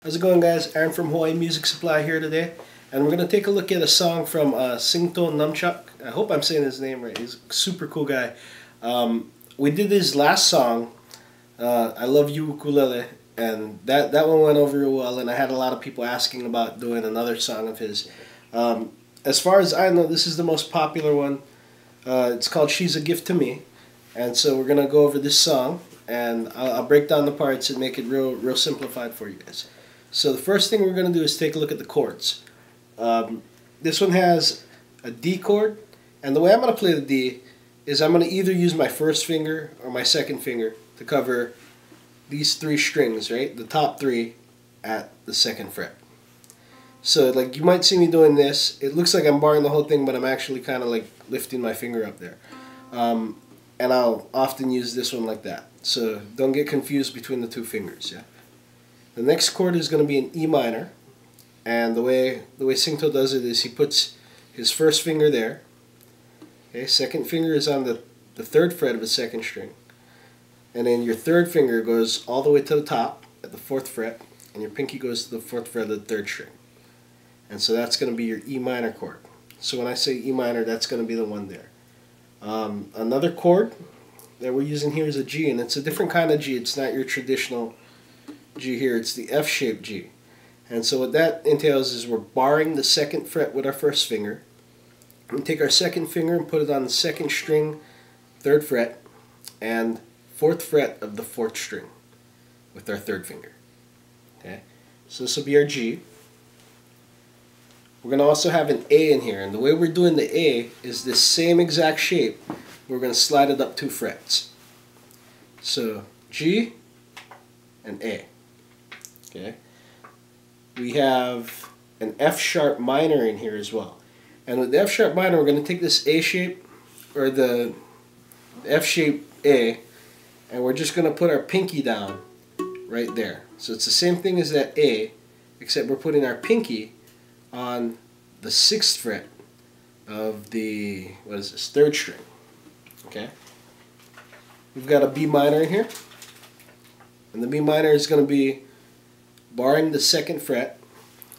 How's it going, guys? Aaron from Hawaii Music Supply here today, and we're going to take a look at a song from Singto Numchuck. I hope I'm saying his name right. He's a super cool guy. We did his last song, I Love You Ukulele, and that one went over real well, and I had a lot of people asking about doing another song of his. As far as I know, this is the most popular one. It's called She's a Gift to Me, and so we're going to go over this song, and I'll break down the parts and make it real simplified for you guys. So the first thing we're going to do is take a look at the chords. This one has a D chord, and the way I'm going to play the D is I'm going to either use my first finger or my second finger to cover these three strings, right? The top three at the second fret. So like you might see me doing this. It looks like I'm barring the whole thing, but I'm actually kind of like lifting my finger up there. And I'll often use this one like that. So don't get confused between the two fingers, yeah? The next chord is going to be an E minor, and the way Singto does it is he puts his first finger there. Okay, second finger is on the third fret of the second string, and then your third finger goes all the way to the top at the fourth fret, and your pinky goes to the fourth fret of the third string. And so that's going to be your E minor chord. So when I say E minor, that's going to be the one there. Another chord that we're using here is a G, and it's a different kind of G. It's not your traditional G here, it's the F-shaped G. And so what that entails is we're barring the second fret with our first finger. We take our second finger and put it on the second string, third fret, and fourth fret of the fourth string with our third finger. Okay, so this will be our G. We're going to also have an A in here, and the way we're doing the A is this same exact shape. We're going to slide it up 2 frets. So G and A. Okay. We have an F sharp minor in here as well. And with the F sharp minor, we're going to take this A shape, or the F shape A, and we're just going to put our pinky down right there. So it's the same thing as that A, except we're putting our pinky on the 6th fret of the, what is this, 3rd string. Okay. We've got a B minor in here, and the B minor is going to be barring the 2nd fret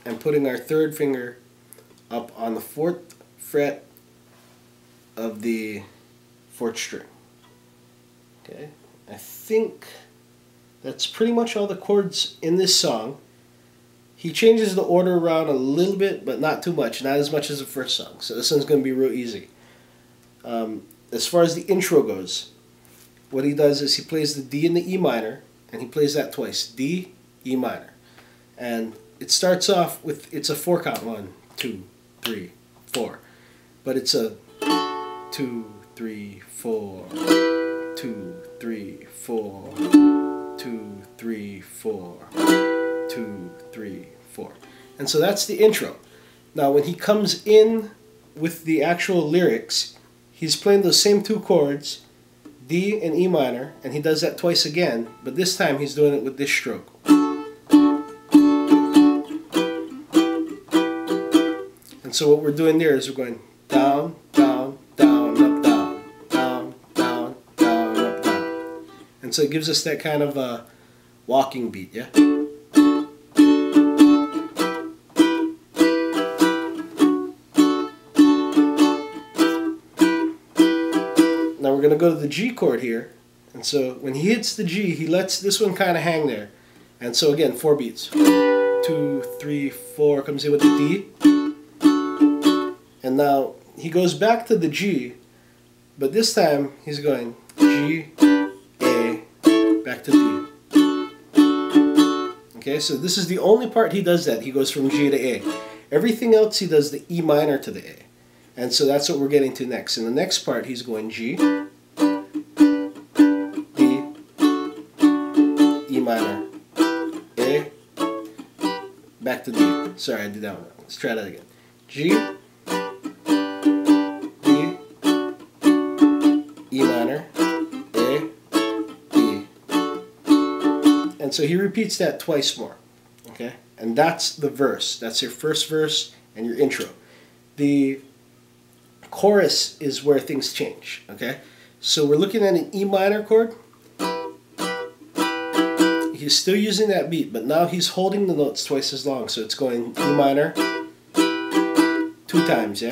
and putting our 3rd finger up on the 4th fret of the 4th string. Okay, I think that's pretty much all the chords in this song. He changes the order around a little bit, but not too much, not as much as the first song. So this one's going to be real easy. As far as the intro goes, what he does is he plays the D and the E minor, and he plays that twice. D, E minor. And it starts off with, it's a 4 count, 1, 2, 3, 4. But it's a 2, 3, 4, 2, 3, 4, 2, 3, 4, 2, 3, 4. And so that's the intro. Now when he comes in with the actual lyrics, he's playing those same 2 chords, D and E minor, and he does that twice again, but this time he's doing it with this stroke. And so what we're doing there is we're going down, down, down, up, down, down, down, down, up, down. And so it gives us that kind of walking beat, yeah? Now we're going to go to the G chord here, and so when he hits the G, he lets this one kind of hang there. And so again, 4 beats. 2, 3, 4, comes in with the D. And now he goes back to the G, but this time he's going G, A, back to D. Okay, so this is the only part he does that. He goes from G to A. Everything else he does the E minor to the A. And so that's what we're getting to next. In the next part he's going G, D, E minor, A, back to D. Sorry, I did that one. Let's try that again. G, D, E minor, A, D. And so he repeats that twice more. Okay? And that's the verse. That's your first verse and your intro. The chorus is where things change. Okay? So we're looking at an E minor chord. he's still using that beat, but now he's holding the notes twice as long. So it's going E minor 2 times, yeah?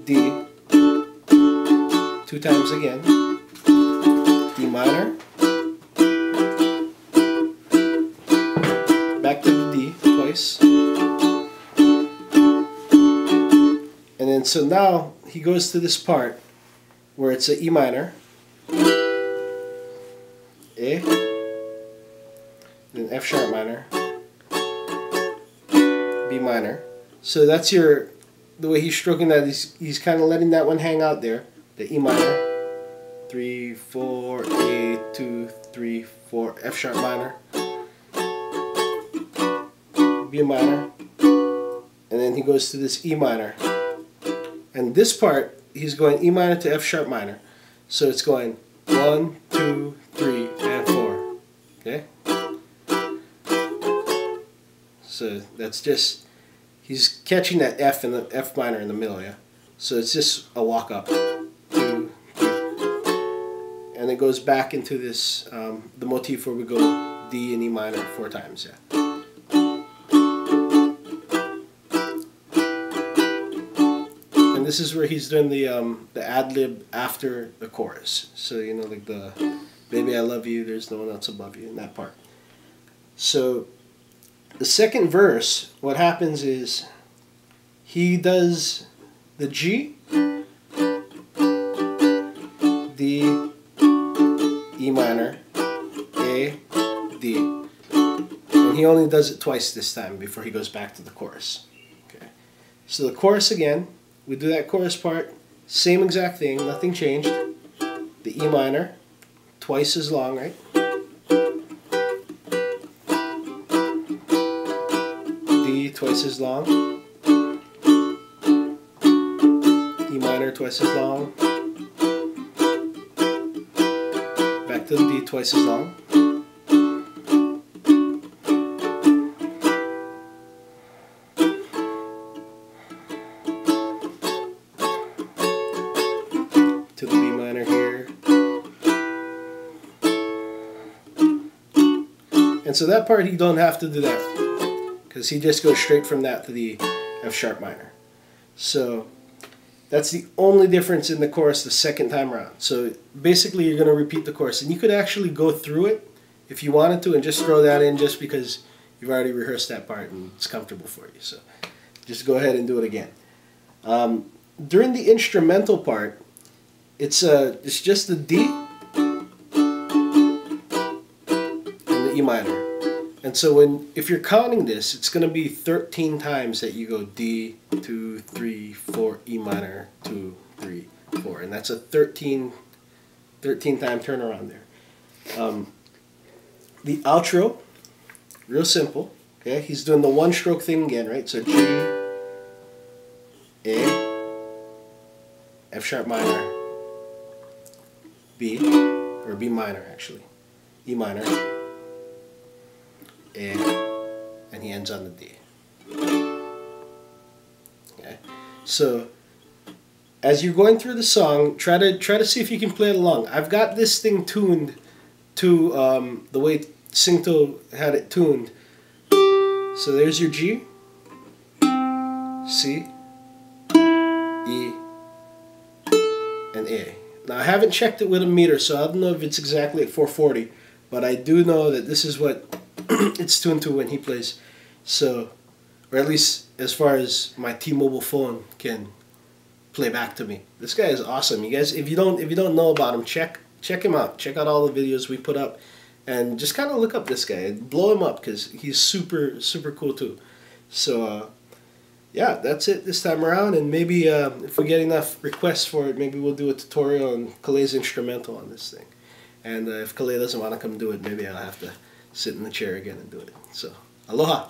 D 2 times again, D minor, back to the D twice, and then so now he goes to this part where it's a E minor, A, then F sharp minor, B minor. So that's the way he's stroking that. He's kind of letting that one hang out there. The E minor, 3, 4, A, 2, 3, 4, F sharp minor, B minor, and then he goes to this E minor. And this part, he's going E minor to F sharp minor. So it's going 1, 2, 3, and 4. Okay? So that's just, he's catching that F and the F minor in the middle, yeah? So it's just a walk up. 2, 3. And it goes back into this, the motif where we go D and E minor 4 times, yeah? And this is where he's doing the ad-lib after the chorus. So, you know, like the "Baby, I love you, there's no one else above you," in that part. So, the second verse, what happens is he does the G, D, E minor, A, D. And he only does it twice this time before he goes back to the chorus. Okay. So the chorus again, we do that chorus part, same exact thing, nothing changed. The E minor, twice as long, right? D, twice as long. E minor, twice as long. Back to the D, twice as long. To the B minor here. And so that part, you don't have to do that, because he just goes straight from that to the F sharp minor. So that's the only difference in the chorus the second time around. So basically you're going to repeat the chorus, and you could actually go through it if you wanted to and just throw that in just because you've already rehearsed that part and it's comfortable for you. So just go ahead and do it again. During the instrumental part, it's just the D and the E minor. And so if you're counting this, it's going to be 13 times that you go D, 2, 3, 4, E minor, 2, 3, 4. And that's a 13 time turnaround there. The outro, real simple. Okay, he's doing the one stroke thing again, right? So G, A, F sharp minor, B, or B minor actually, E minor, A, and he ends on the D. Okay, so as you're going through the song, try to see if you can play it along. I've got this thing tuned to the way Singto had it tuned. So there's your G, C, E, and A. Now I haven't checked it with a meter, so I don't know if it's exactly at 440, but I do know that this is what it's tuned to when he plays. So, or at least as far as my T-Mobile phone can play back to me. This guy is awesome. You guys, if you don't know about him, check him out. Check out all the videos we put up, and just kind of look up this guy. Blow him up, because he's super cool too. So yeah, that's it this time around, and maybe if we get enough requests for it, maybe we'll do a tutorial on Kalei's instrumental on this thing. And if Kalei doesn't want to come do it, maybe I'll have to sit in the chair again and do it. So, aloha!